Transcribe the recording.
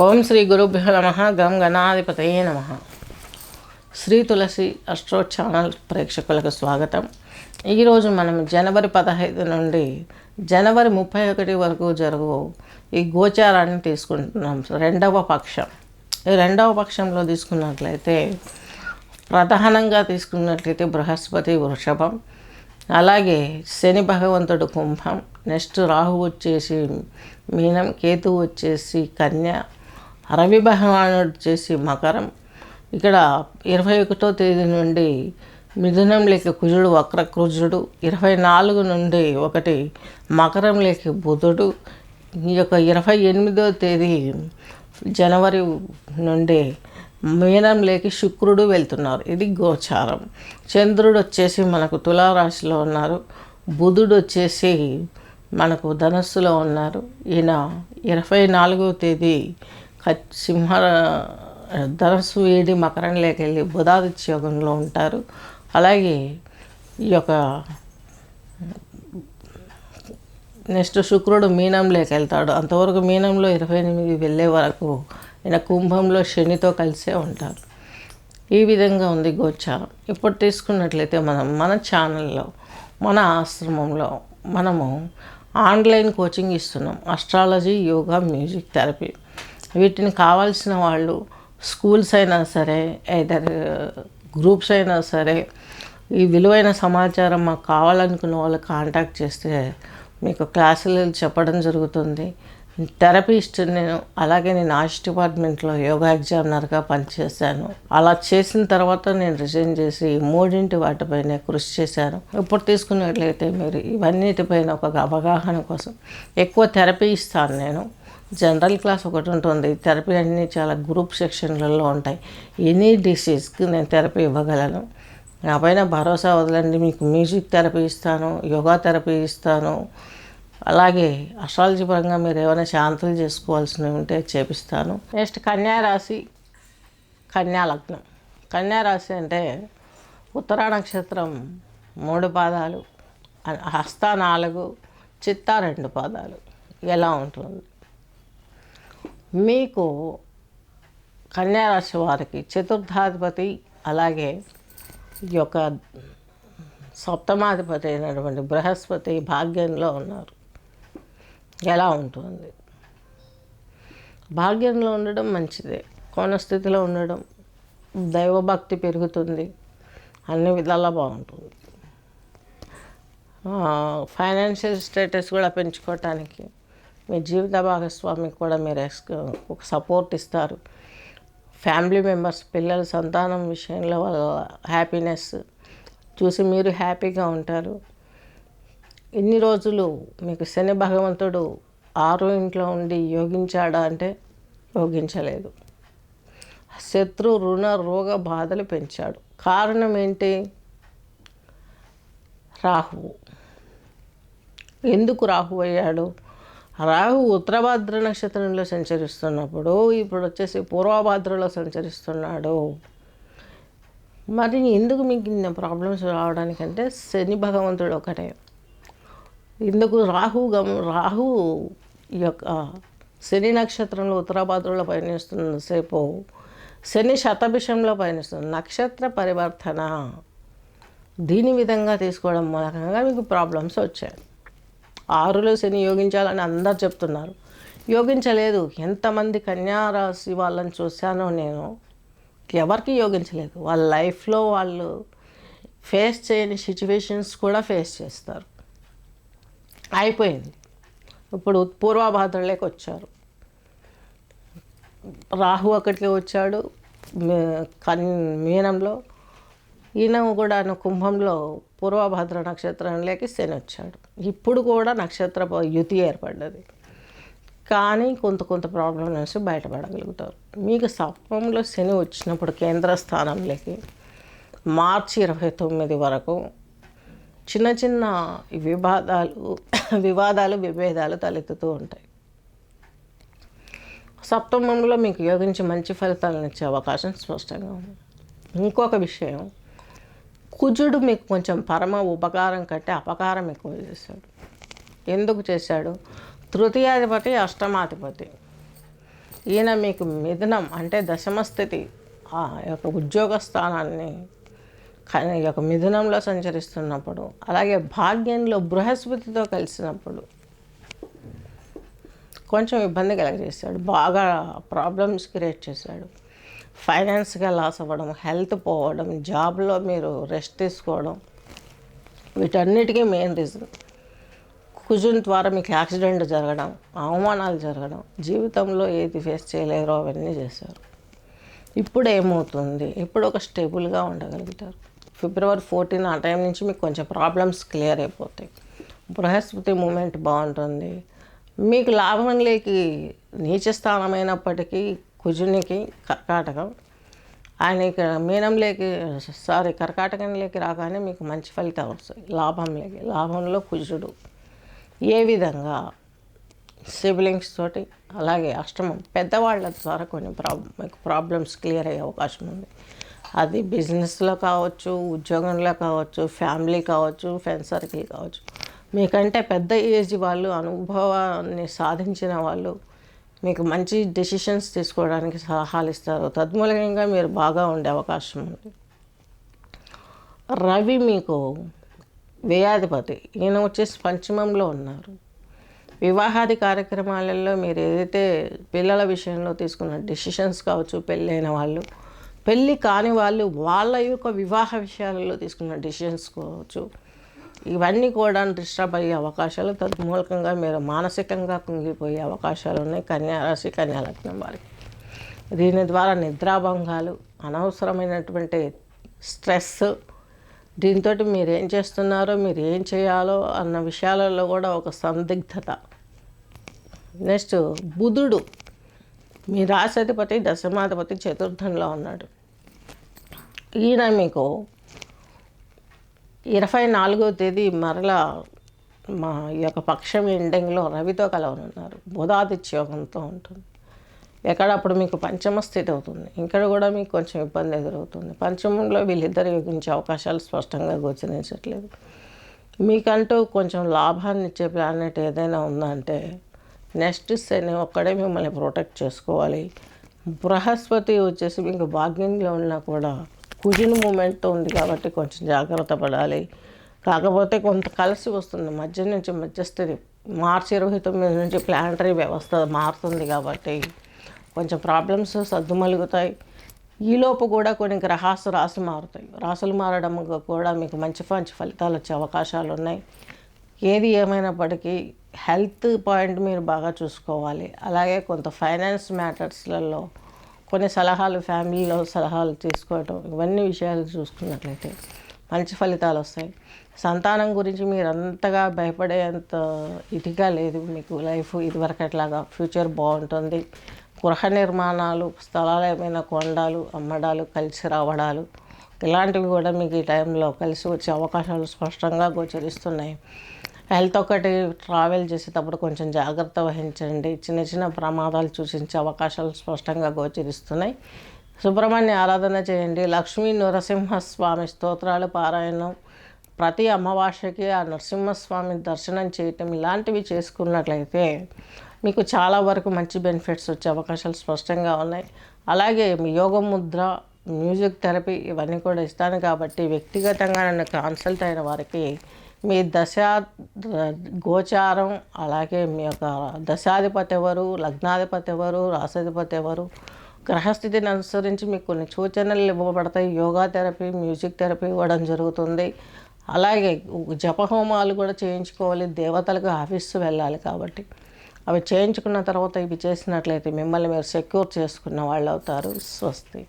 ఓం శ్రీ గురుభ్యో నమః. గం గణాధిపతయే నమః. శ్రీ తులసి అస్ట్రో ఛానల్ ప్రేక్షకులకు స్వాగతం. ఈరోజు మనం జనవరి 15 నుండి జనవరి 31 వరకు జరుగు ఈ గోచారాన్ని తీసుకుంటున్నాం. రెండవ పక్షం. ఈ రెండవ పక్షంలో తీసుకున్నట్లయితే ప్రధానంగా తీసుకున్నట్లయితే బృహస్పతి వృషభం, అలాగే శని భగవంతుడు కుంభం, నెక్స్ట్ రాహు వచ్చేసి మీనం, కేతు వచ్చేసి కన్య, రవి భగవానుడు వచ్చేసి మకరం. ఇక్కడ 21వ తేదీ నుండి మిథునంలోకి కుజుడు వక్రకుజుడు, 24 నుండి ఒకటి మకరంలోకి బుధుడు, ఈ యొక్క 28వ తేదీ జనవరి నుండి మీనంలోకి శుక్రుడు వెళ్తున్నారు. ఇది గోచారం. చంద్రుడు వచ్చేసి మనకు తులారాశిలో ఉన్నారు, బుధుడు వచ్చేసి మనకు ధనస్సులో ఉన్నారు. ఈయన 24వ తేదీ సింహ ధనస్సు వేడి మకరంలోకి వెళ్ళి బుధాదిత్య యోగంలో ఉంటారు. అలాగే ఈ యొక్క నెక్స్ట్ శుక్రుడు మీనంలోకి వెళ్తాడు. అంతవరకు మీనంలో 28 వెళ్ళే వరకు ఈయన కుంభంలో శనితో కలిసే ఉంటారు. ఈ విధంగా ఉంది గోచారం. ఇప్పుడు తీసుకున్నట్లయితే మన ఛానల్లో, మన ఆశ్రమంలో మనము ఆన్లైన్ కోచింగ్ ఇస్తున్నాం. Astrology, yoga, music therapy. వీటిని కావాల్సిన వాళ్ళు స్కూల్స్ అయినా సరే, ఏదర్ గ్రూప్స్ అయినా సరే, ఈ విలువైన సమాచారం మాకు కావాలనుకున్న వాళ్ళు కాంటాక్ట్ చేస్తే మీకు క్లాసులు చెప్పడం జరుగుతుంది. థెరపిస్ట్ నేను. అలాగే నేను ఆర్ట్స్ డిపార్ట్మెంట్లో యోగా ఎగ్జామినర్గా పనిచేశాను. అలా చేసిన తర్వాత నేను రిజైన్ చేసి వాటిపైన కృషి చేశాను. ఇప్పుడు తీసుకున్నట్లయితే మీరు ఇవన్నిటిపైన ఒక అవగాహన కోసం ఎక్కువ థెరపీ ఇస్తాను నేను. జనరల్ క్లాస్ ఒకటి ఉంటుంది, థెరపీ అన్నీ చాలా గ్రూప్ సెక్షన్లలో ఉంటాయి. ఎనీ డిసీజ్కి నేను థెరపీ ఇవ్వగలను. నా పైన భరోసా వదలండి. మీకు మ్యూజిక్ థెరపీ ఇస్తాను, యోగా థెరపీ ఇస్తాను. అలాగే అస్ట్రాలజీ పరంగా మీరు ఏమైనా శాంతులు చేసుకోవాల్సినవి ఉంటే చేపిస్తాను. నెక్స్ట్ కన్యారాశి, కన్యాలగ్నం. కన్యారాశి అంటే ఉత్తరా నక్షత్రం 3 పాదాలు, హస్త 4, చిత్త 2 పాదాలు. ఎలా ఉంటుంది? మీకు కన్యారాశి వారికి చతుర్థాధిపతి, అలాగే ఈ యొక్క సప్తమాధిపతి అయినటువంటి బృహస్పతి భాగ్యంలో ఉన్నారు. ఎలా ఉంటుంది? భాగ్యంలో ఉండడం మంచిదే. కోణస్థితిలో ఉండడం, దైవభక్తి పెరుగుతుంది, అన్ని విధాలా బాగుంటుంది. ఫైనాన్షియల్ స్టేటస్ కూడా పెంచుకోవటానికి మీ జీవిత భాగస్వామికి కూడా మీరు ఒక సపోర్ట్ ఇస్తారు. ఫ్యామిలీ మెంబర్స్, పిల్లల సంతానం విషయంలో వాళ్ళ హ్యాపీనెస్ చూసి మీరు హ్యాపీగా ఉంటారు. ఇన్ని రోజులు మీకు శని భగవంతుడు 6వ ఇంట్లో ఉండి యోగించాడా అంటే యోగించలేదు. శత్రు, రుణ, రోగ బాధలు పెంచాడు. కారణం ఏంటి? రాహువు. ఎందుకు రాహు అయ్యాడు? రాహు ఉత్తరభాద్ర నక్షత్రంలో సంచరిస్తున్నప్పుడు ఇప్పుడు వచ్చేసి పూర్వభాద్రలో సంచరిస్తున్నాడు. మరి ఎందుకు మీకు ఇన్ని ప్రాబ్లమ్స్ రావడానికంటే శని భగవంతుడు ఒకటే. ఎందుకు? రాహు ఈ యొక్క శని నక్షత్రంలో ఉత్తరభాద్రలో పయనిస్తున్నసేపు శని శతభిషంలో పయనిస్తుంది. నక్షత్ర పరివర్తన. దీని విధంగా తీసుకోవడం మూలంగా మీకు ప్రాబ్లమ్స్ వచ్చాయి. 6లో శని యోగించాలని అందరు చెప్తున్నారు, యోగించలేదు. ఎంతమంది కన్యారాశి వాళ్ళని చూశానో నేను, ఎవరికి యోగించలేదు. వాళ్ళ లైఫ్లో వాళ్ళు ఫేస్ చేయని సిచ్యువేషన్స్ కూడా ఫేస్ చేస్తారు. అయిపోయింది. ఇప్పుడు పూర్వభాద్రలోకి వచ్చారు. రాహు అక్కడికి వచ్చాడు మీనంలో. ఈయన కూడా కుంభంలో పూర్వభద్ర నక్షత్రంలోకి శని వచ్చాడు. ఇప్పుడు కూడా నక్షత్ర యుతి ఏర్పడ్డది. కానీ కొంత ప్రాబ్లం నుంచి బయటపడగలుగుతారు. మీకు సప్తమంలో శని వచ్చినప్పుడు కేంద్ర స్థానంలోకి మార్చి 29 వరకు చిన్న వివాదాలు విభేదాలు తలెత్తుతూ ఉంటాయి. సప్తమంలో మీకు యోగించి మంచి ఫలితాలను ఇచ్చే అవకాశం స్పష్టంగా ఉంది. ఇంకొక విషయం, కుజుడు మీకు కొంచెం పరమ ఉపకారం కంటే అపకారం ఎక్కువ చేశాడు. ఎందుకు చేశాడు? తృతీయాధిపతి, అష్టమాధిపతి. ఈయన మీకు మిథునం అంటే దశమ స్థితి ఆ యొక్క ఉద్యోగ స్థానాన్ని ఈ యొక్క మిథునంలో సంచరిస్తున్నప్పుడు, అలాగే భాగ్యంలో బృహస్పతితో కలిసినప్పుడు కొంచెం ఇబ్బంది కలగజేశాడు, బాగా ప్రాబ్లమ్స్ క్రియేట్ చేశాడు. ఫైనాన్స్గా లాస్ అవ్వడం, హెల్త్ పోవడం, జాబ్లో మీరు రెస్ట్ తీసుకోవడం, వీటన్నిటికీ మెయిన్ రీజన్ కుజుని ద్వారా మీకు యాక్సిడెంట్ జరగడం, అవమానాలు జరగడం, జీవితంలో ఏది ఫేస్ చేయలేరో అవన్నీ చేశారు. ఇప్పుడు ఏమవుతుంది, ఇప్పుడు ఒక స్టేబుల్గా ఉండగలుగుతారు. ఫిబ్రవరి 14 ఆ టైం నుంచి మీకు కొంచెం ప్రాబ్లమ్స్ క్లియర్ అయిపోతాయి. బృహస్పతి మూమెంట్ బాగుంటుంది. మీకు లాభంలోకి నీచ స్థానమైనప్పటికీ కుజునికి కర్కాటకం, ఆయన ఇక్కడ మీనంలోకి కర్కాటకంలోకి రాగానే మీకు మంచి ఫలితాలు వస్తాయి. లాభంలో కుజుడు ఏ విధంగా సిబ్లింగ్స్ తోటి, అలాగే అష్టమం పెద్దవాళ్ళ ద్వారా కొన్ని మీకు ప్రాబ్లమ్స్ క్లియర్ అయ్యే అవకాశం ఉంది. అది బిజినెస్లో కావచ్చు, ఉద్యోగంలో కావచ్చు, ఫ్యామిలీ కావచ్చు, ఫ్రెండ్ సర్కిల్ కావచ్చు. మీకంటే పెద్ద ఏజ్ వాళ్ళు, అనుభవాన్ని సాధించిన వాళ్ళు మీకు మంచి డెసిషన్స్ తీసుకోవడానికి సలహాలు ఇస్తారు. తద్మూలంగా మీరు బాగా ఉండే అవకాశం ఉంది. రవి మీకు వ్యయాధిపతి, ఈయన వచ్చేసి పంచమంలో ఉన్నారు. వివాహాది కార్యక్రమాలలో మీరు ఏదైతే పిల్లల విషయంలో తీసుకున్న డెసిషన్స్ కావచ్చు, పెళ్ళైన వాళ్ళు, పెళ్ళి కాని వాళ్ళు వాళ్ళ యొక్క వివాహ విషయాలలో తీసుకున్న డెసిషన్స్ కావచ్చు, ఇవన్నీ కూడా డిస్టర్బ్ అయ్యే అవకాశాలు, తద్మూలకంగా మీరు మానసికంగా కుంగిపోయే అవకాశాలు ఉన్నాయి కన్యారాశి, కన్యాలగ్నం వారికి. దీని ద్వారా నిద్రాభంగాలు, అనవసరమైనటువంటి స్ట్రెస్, దీంతో మీరు ఏం చేస్తున్నారో, మీరు ఏం చేయాలో అన్న విషయాలలో కూడా ఒక సందిగ్ధత. నెక్స్ట్ బుధుడు మీ రాశాధిపతి, దశమాధిపతి చతుర్థంలో ఉన్నాడు. ఈయన మీకు 24వ తేదీ మరలా మా ఈ యొక్క పక్షం ఎండింగ్లో రవితో కలవనున్నారు. బుధాదిత్య యోగంతో ఉంటుంది. ఎక్కడప్పుడు మీకు పంచమ స్థితి అవుతుంది. ఇక్కడ కూడా మీకు కొంచెం ఇబ్బంది ఎదురవుతుంది. పంచమంలో వీళ్ళిద్దరు యోగించే అవకాశాలు స్పష్టంగా గోచరించట్లేదు. మీకంటూ కొంచెం లాభాన్ని ఇచ్చే ప్లానెట్ ఏదైనా ఉందంటే నెక్స్ట్ శని ఒక్కడే మిమ్మల్ని ప్రొటెక్ట్ చేసుకోవాలి. బృహస్పతి వచ్చేసి మీకు భాగ్యంలో ఉన్నా కూడా కుజుని మూమెంట్తో ఉంది కాబట్టి కొంచెం జాగ్రత్త పడాలి. కాకపోతే కొంత కలిసి వస్తుంది మధ్యస్థితి. మార్చి 29 నుంచి ప్లానటరీ వ్యవస్థ మారుతుంది కాబట్టి కొంచెం ప్రాబ్లమ్స్ సర్దుమలుగుతాయి. ఈలోపు కూడా కొన్ని రాసులు మారడం కూడా మీకు మంచి ఫలితాలు వచ్చే అవకాశాలు ఉన్నాయి. ఏది ఏమైనప్పటికీ హెల్త్ పాయింట్ మీరు బాగా చూసుకోవాలి. అలాగే కొంత ఫైనాన్స్ మ్యాటర్స్లలో కొన్ని సలహాలు, ఫ్యామిలీలో సలహాలు తీసుకోవటం, ఇవన్నీ విషయాలు చూసుకున్నట్లయితే మంచి ఫలితాలు వస్తాయి. సంతానం గురించి మీరు అంతగా భయపడేంత ఇదిగా లేదు మీకు లైఫ్ ఇదివరకట్లాగా. ఫ్యూచర్ బాగుంటుంది. గృహ నిర్మాణాలు, స్థలాలు ఏమైనా కొనడాలు, అమ్మడాలు, కలిసి రావడాలు, ఇలాంటివి కూడా మీకు ఈ టైంలో కలిసి వచ్చే అవకాశాలు స్పష్టంగా గోచరిస్తున్నాయి. హెల్త్ ఒకటి, ట్రావెల్ చేసేటప్పుడు కొంచెం జాగ్రత్త వహించండి. చిన్న ప్రమాదాలు సూచించే అవకాశాలు స్పష్టంగా గోచరిస్తున్నాయి. సుబ్రహ్మణ్య ఆరాధన చేయండి. లక్ష్మీ నరసింహస్వామి స్తోత్రాలు పారాయణం, ప్రతి అమావాస్యకి ఆ నరసింహస్వామి దర్శనం చేయటం, ఇలాంటివి చేసుకున్నట్లయితే మీకు చాలా వరకు మంచి బెనిఫిట్స్ వచ్చే అవకాశాలు స్పష్టంగా ఉన్నాయి. అలాగే మీ యోగ ముద్ర, మ్యూజిక్ థెరపీ ఇవన్నీ కూడా ఇస్తాను కాబట్టి వ్యక్తిగతంగా నన్ను కన్సల్ట్ అయిన వారికి మీ గోచారం, అలాగే మీ యొక్క దశాధిపతి ఎవరు, లగ్నాధిపతి ఎవరు, రాశాధిపతి ఎవరు, గ్రహస్థితిని అనుసరించి మీకు కొన్ని సూచనలు ఇవ్వబడతాయి. యోగా థెరపీ, మ్యూజిక్ థెరపీ ఇవ్వడం జరుగుతుంది. అలాగే జపహోమాలు కూడా చేయించుకోవాలి. దేవతలకు ఆఫీసు వెళ్ళాలి కాబట్టి అవి చేయించుకున్న తర్వాత ఇవి చేసినట్లయితే మిమ్మల్ని మీరు సెక్యూర్ చేసుకున్న వాళ్ళు అవుతారు. స్వస్తి.